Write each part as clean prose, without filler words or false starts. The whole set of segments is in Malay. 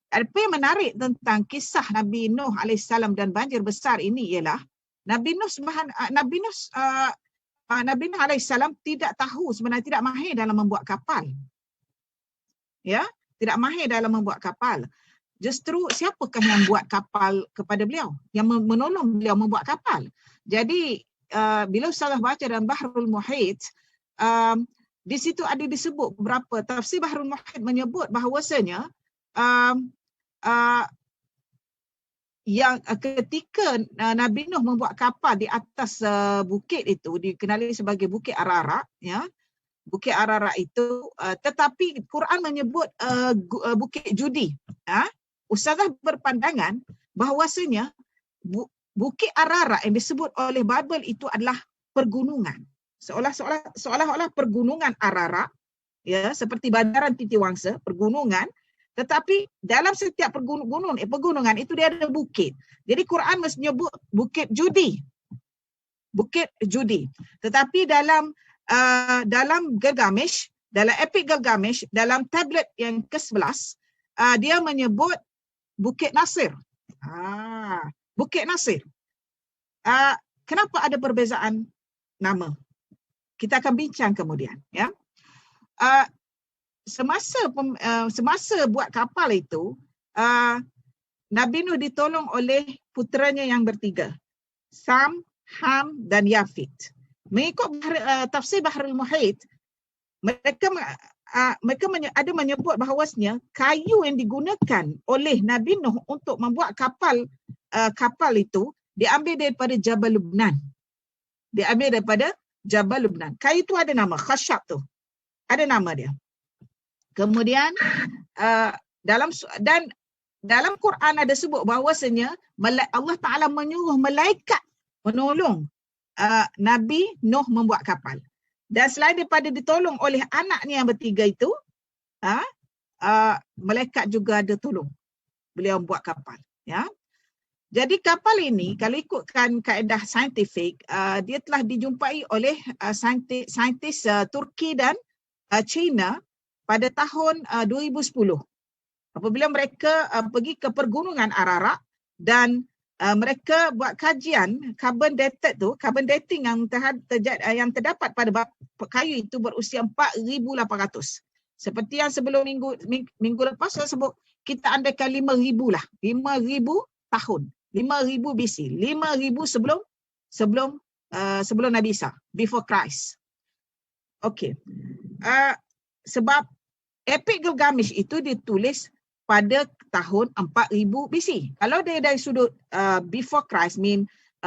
Apa yang menarik tentang kisah Nabi Nuh alaihissalam dan banjir besar ini ialah Nabi Nuh alaihissalam tidak tahu, sebenarnya tidak mahir dalam membuat kapal. Ya, tidak mahir dalam membuat kapal. Justru siapakah yang buat kapal kepada beliau, yang menolong beliau membuat kapal. Jadi bila Ustazah baca dalam Bahrul Muhit, di situ ada disebut beberapa tafsir Bahrul Muhit menyebut bahawasanya yang ketika Nabi Nuh membuat kapal di atas bukit itu, dikenali sebagai Bukit Ararat, ya, Bukit Ararat itu, tetapi Quran menyebut Bukit Judi. Ustazah berpandangan bahawasanya Bukit Ararat yang disebut oleh Bible itu adalah pergunungan. Seolah-olah pergunungan Ararat, ya, seperti bandaran Titiwangsa, pergunungan. Tetapi dalam setiap pegunungan itu dia ada bukit. Jadi Quran menyebut Bukit Judi. Bukit Judi. Tetapi dalam Gilgamesh, dalam Epic Gilgamesh, dalam tablet yang ke-11, dia menyebut Bukit Nasir. Bukit Nasir. Kenapa ada perbezaan nama? Kita akan bincang kemudian, ya. Semasa buat kapal itu, Nabi Nuh ditolong oleh puteranya yang bertiga, Sam, Ham dan Yafit. Mengikut tafsir Bahrul Muhit, mereka ada menyebut bahawasanya kayu yang digunakan oleh Nabi Nuh untuk membuat kapal itu diambil daripada Jabal Lubnan. Diambil daripada Jabal Lubnan. Kayu itu ada nama, khashab tu. Ada nama dia. Kemudian dalam Quran ada sebut bahawasanya Allah Ta'ala menyuruh malaikat menolong Nabi Nuh membuat kapal. Dan selain daripada ditolong oleh anaknya yang bertiga itu, malaikat juga ada tolong beliau buat kapal. Ya. Jadi kapal ini, kalau ikutkan kaedah saintifik, dia telah dijumpai oleh saintis Turki dan China pada tahun 2010. Apabila mereka pergi ke pergunungan Ararat dan mereka buat kajian carbon dating yang terdapat pada kayu itu berusia 4,800. Seperti yang sebelum minggu lepas saya sebut, kita andaikan 5,000 lah. 5,000 tahun. 5,000 BC. 5,000 sebelum Nabi Isa. Before Christ. Okey. Sebab Epic Gilgamesh itu ditulis pada tahun 4,000 BC. Kalau dia dari sudut before Christ,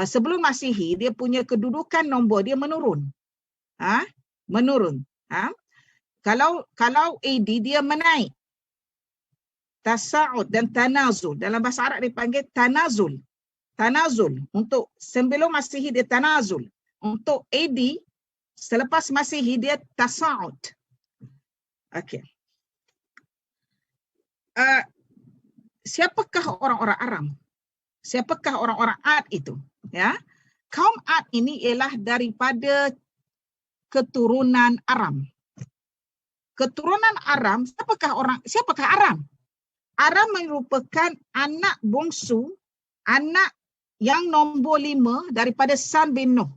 sebelum Masihi, dia punya kedudukan nombor dia menurun. Menurun. Kalau AD dia menaik. Tasa'ud dan tanazul. Dalam bahasa Arab dipanggil tanazul. Tanazul. Untuk sebelum Masihi dia tanazul. Untuk AD, selepas Masihi dia tasa'ud. Okey. Siapakah orang-orang Aram? Siapakah orang-orang Ad itu? Ya, kaum Ad ini ialah daripada keturunan Aram. Keturunan Aram, siapakah Aram? Aram merupakan anak bongsu, anak yang nombor 5 daripada Sam bin Nuh.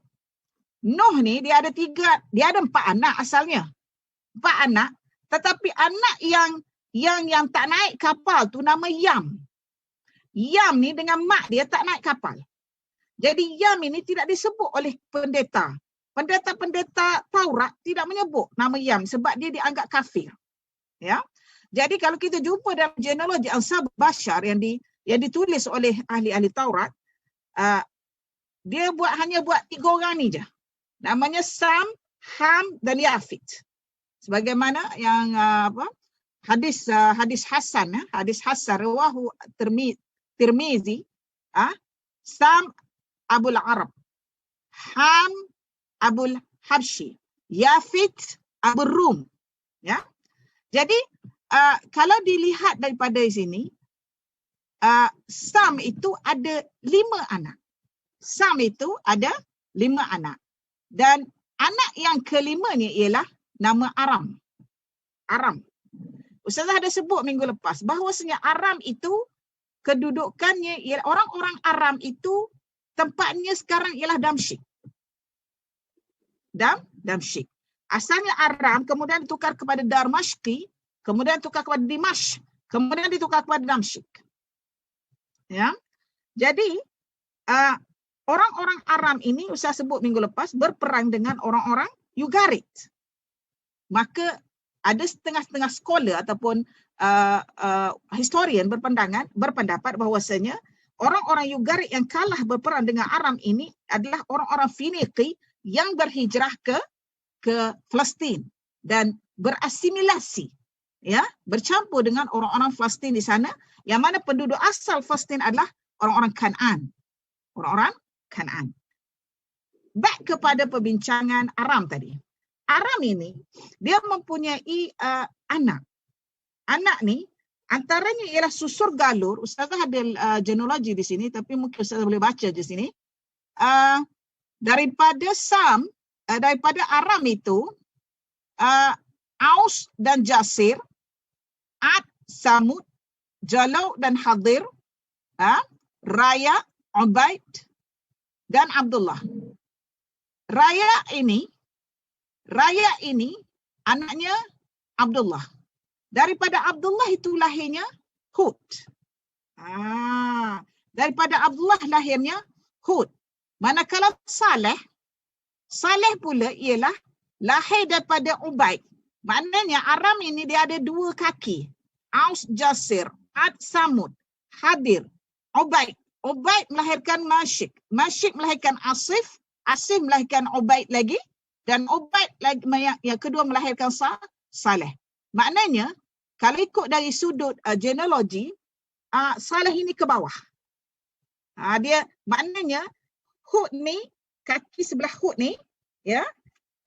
Nuh ni dia ada 4 anak asalnya. 4 anak, tetapi anak yang tak naik kapal tu nama Yam. Yam ni dengan mak dia tak naik kapal. Jadi Yam ini tidak disebut oleh pendeta. Pendeta-pendeta Taurat tidak menyebut nama Yam sebab dia dianggap kafir. Ya. Jadi kalau kita jumpa dalam genealogi Ansab Bashar yang ditulis oleh ahli-ahli Taurat, dia hanya buat 3 orang ni je. Namanya Sam, Ham dan Yafit. Sebagaimana yang hadis Hasan, hadis Hasan rawahu Tirmizi, Sam Abul Arab, Ham Abul Habshi, Yafit Abul Rum. Ya. Jadi kalau dilihat daripada sini, Sam itu ada 5 anak. Sam itu ada 5 anak. Dan anak yang ke-5 ni ialah nama Aram. Aram. Ustazah ada sebut minggu lepas bahawasanya Aram itu kedudukannya ialah orang-orang Aram itu tempatnya sekarang ialah Damsyik. Damsyik. Asalnya Aram, kemudian ditukar kepada Darmashqi, kemudian ditukar kepada Dimash, kemudian ditukar kepada Damsyik. Ya. Jadi orang-orang Aram ini, Ustaz sebut minggu lepas, berperang dengan orang-orang Ugarit. Maka ada setengah-setengah scholar ataupun historian berpendapat bahawasanya orang-orang Ugarit yang kalah berperang dengan Aram ini adalah orang-orang Finiqi yang berhijrah ke Palestin dan berasimilasi, ya, bercampur dengan orang-orang Palestin di sana, yang mana penduduk asal Palestin adalah orang-orang Kan'an. Orang-orang Kan'an. Back kepada perbincangan Aram tadi. Aram ini dia mempunyai anak. Anak ni antaranya ialah susur galur. Ustazah ada genealogi di sini, tapi mungkin Ustazah boleh baca di sini. Daripada daripada Aram itu, Aus dan Jasir, Ad, Samud, Jalau dan Hadir, Raya, Ubaid dan Abdullah. Raya ini anaknya Abdullah. Daripada Abdullah itu lahirnya Hud. Daripada Abdullah lahirnya Hud. Manakala Saleh pula ialah lahir daripada Ubaid. Maknanya Aram ini dia ada dua kaki. Aus, Jasir, Ad, Samud, Hadir, Ubaid. Ubaid melahirkan Masyik. Masyik melahirkan Asif. Asif melahirkan Ubaid lagi. Dan Ubaid lagi, yang kedua melahirkan Saleh. Maknanya, kalau ikut dari sudut genealogi, Saleh ini ke bawah. Dia maknanya Hud ni, kaki sebelah Hud ni, ya,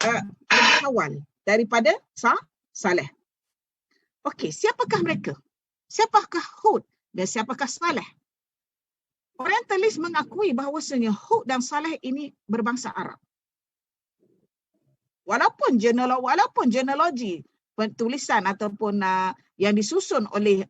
lebih awal daripada Saleh. Okey, siapakah mereka? Siapakah Hud dan siapakah Saleh? Orientalis mengakui bahawasanya Hud dan Saleh ini berbangsa Arab. Walaupun genealogi tulisan ataupun yang disusun oleh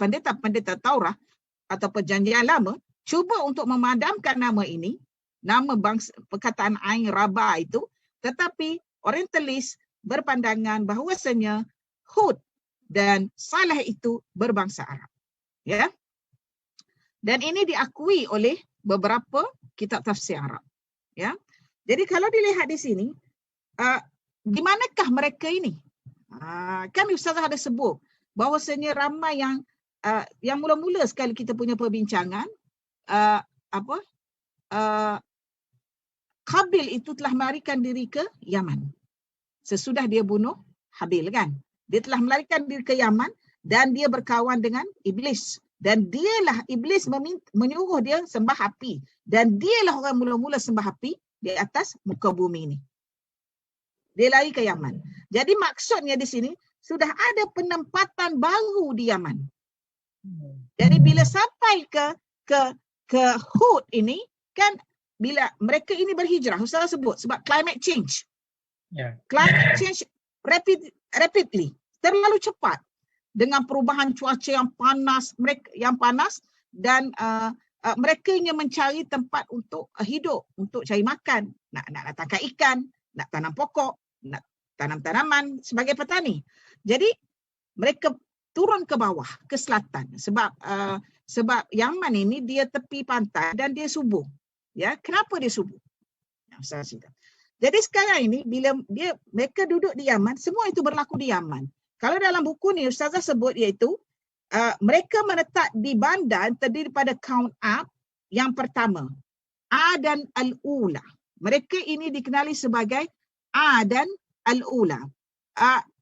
pendeta-pendeta Taurat atau perjanjian lama cuba untuk memadamkan nama ini, nama bangsa perkataan Ain Raba itu, tetapi orientalis berpandangan bahawasanya Hud dan Saleh itu berbangsa Arab. Ya. Dan ini diakui oleh beberapa kitab tafsir Arab. Ya. Jadi kalau dilihat di sini, di manakah mereka ini? Kan Ustazah ada sebut bahawasanya ramai yang mula-mula sekali kita punya perbincangan, Qabil itu telah melarikan diri ke Yaman. Sesudah dia bunuh Habil, kan? Dia telah melarikan diri ke Yaman dan dia berkawan dengan Iblis. Dan dialah Iblis menyuruh dia sembah api. Dan dialah orang mula-mula sembah api di atas muka bumi ini. Dia lari ke Yaman. Jadi maksudnya di sini, sudah ada penempatan baru di Yaman. Jadi bila sampai ke Hud ini, kan bila mereka ini berhijrah, Ustaz sebut sebab climate change. Climate change rapidly, terlalu cepat. Dengan perubahan cuaca yang panas dan mereka ingin mencari tempat untuk hidup, untuk cari makan, nak tangkap ikan, nak tanam pokok, nak tanam tanaman sebagai petani. Jadi mereka turun ke bawah, ke selatan, sebab Yaman ini dia tepi pantai dan dia subur. Ya, kenapa dia subur? Jadi sekarang ini bila mereka duduk di Yaman, semua itu berlaku di Yaman. Kalau dalam buku ni Ustazah sebut iaitu mereka menetap di bandar terdiri pada kaum Ab yang pertama, Adan al-Ula. Mereka ini dikenali sebagai Adan al-Ula.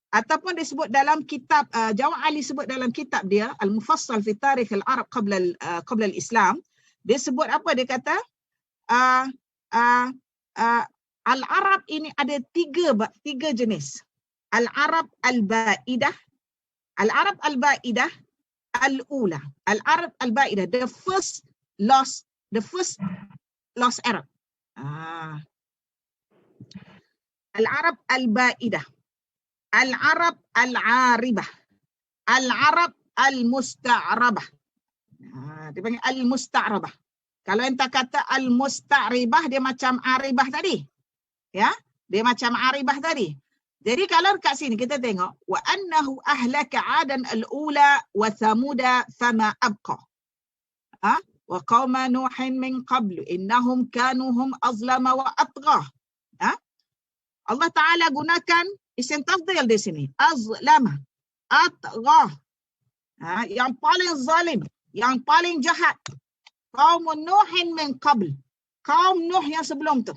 Ataupun disebut dalam kitab Jawad Ali sebut dalam kitab dia Al-Mufassal fi Tarikh al-Arab qabla al-Islam, dia sebut apa? Dia kata al-Arab ini ada tiga jenis. Al-Arab al-Ba'idah, Al-Arab al-Ba'idah, al-Ula. Al-Arab al-Ba'idah, the first lost Arab. Al-Arab al-Ba'idah, Al-Arab al-Aribah, Al-Arab al-musta'rabah. Dipanggil al-musta'rabah. Kalau enta kata al-musta'ribah, dia macam aribah tadi. Ya, dia macam aribah tadi. Jadi kalau kat sini kita tengok wa annahu ahlaka 'adan al-ula wa thamuda fama abqa. Wa qauma nuhin min qablu innahum kanu hum azlama wa atgha. Allah Taala gunakan isim tafdhil di sini. Azlama, atgha. Yang paling zalim, yang paling jahat. Qaum nuhin min qabl. Kaum Nuh yang sebelum tu.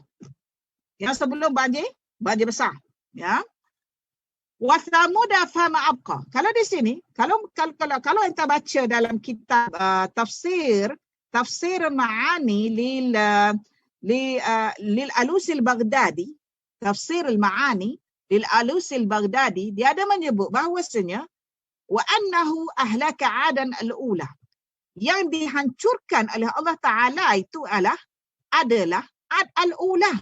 Yang sebelum banjir besar. Ya. Wa thamuda fama abqa. Kalau di sini, kalau enta baca dalam kitab tafsir Ma'ani lil Alusi al-Baghdadi, tafsir al-Ma'ani lil Alusi al-Baghdadi, dia ada menyebut bahawasanya wa annahu ahlaka 'adan al-ula. Yang dihancurkan oleh Allah Taala itu adalah Ad al-ula.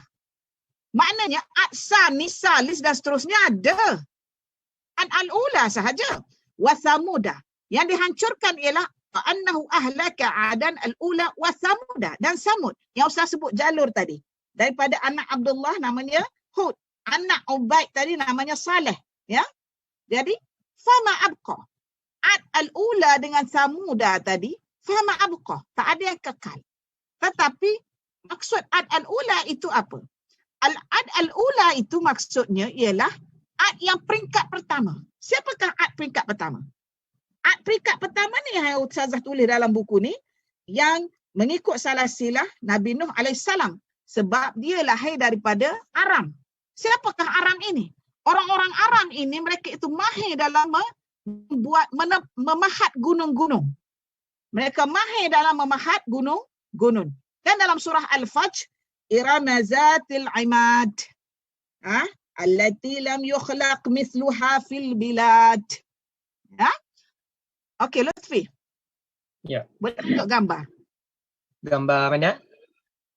Maknanya Ad Sani, Salis dan seterusnya ada. Ad al-ula sahaja. Wa Thamuda. Yang dihancurkan ialah annahu ahlaka 'adan al-ula wa Thamuda, dan Samud. Yang Ustaz sebut jalur tadi. Daripada anak Abdullah namanya Hud. Anak Ubaid tadi namanya Saleh. Ya. Jadi fama abqa. Ad al-ula dengan Samuda tadi, fama abqa. Tak ada yang kekal. Tetapi maksud Ad al-ula itu apa? Ad al-ula itu maksudnya ialah Ad yang peringkat pertama. Siapakah Ad peringkat pertama? Ad peringkat pertama ni yang Ustazah tulis dalam buku ni, yang mengikut salasilah Nabi Nuh alaihissalam, sebab dia lahir daripada Aram. Siapakah Aram ini? Orang-orang Aram ini mereka itu mahir dalam memahat gunung-gunung. Mereka mahir dalam memahat gunung-gunung. Dan dalam surah Al-Fajr, Irama zatil imad, allati lam yukhlaq mithluha fil bilad. Ya? Okey, Lutfi. Ya. Boleh tunjuk gambar? Gambar mana?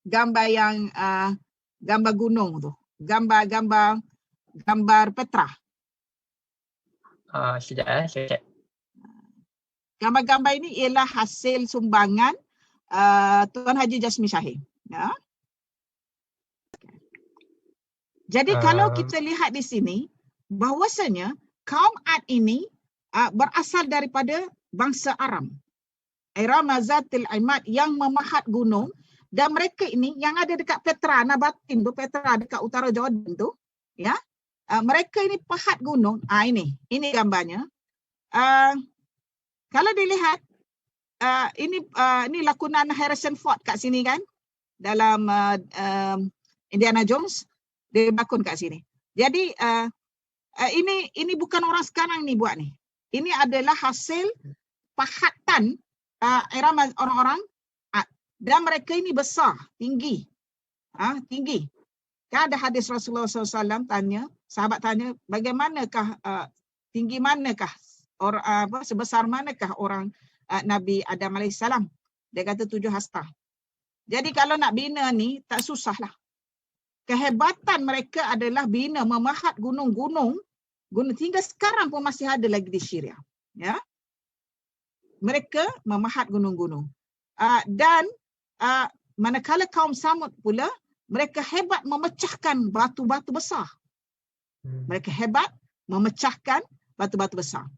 Gambar yang gambar gunung tu. Gambar Petra. Sekejap saya cek. Gambar-gambar ini ialah hasil sumbangan Tuan Haji Jasmi Syahir. Ya. Jadi kalau kita lihat di sini, bahawasanya kaum Ad ini berasal daripada bangsa Aram. Irama zatil imad, yang memahat gunung, dan mereka ini yang ada dekat Petra, Nabatin tu, Petra dekat utara Jordan tu, ya. Mereka ini pahat gunung. Ini gambarnya. Kalau dilihat, ini lakonan Harrison Ford kat sini kan, dalam Indiana Jones, dia lakon kat sini. Jadi ini bukan orang sekarang ni buat ni. Ini adalah hasil pahatan irama orang-orang, dan mereka ini besar, tinggi. Tinggi. Kan ada hadis Rasulullah SAW tanya, sahabat tanya, bagaimanakah tinggi manakah sebesar manakah orang Nabi Adam alaihissalam? Dia kata 7 hasta. Jadi kalau nak bina ni tak susahlah. Kehebatan mereka adalah bina memahat gunung-gunung, hingga sekarang pun masih ada lagi di Syria. Ya, mereka memahat gunung-gunung. Dan manakala kaum Samud pula, mereka hebat memecahkan batu-batu besar. Mereka hebat memecahkan batu-batu besar.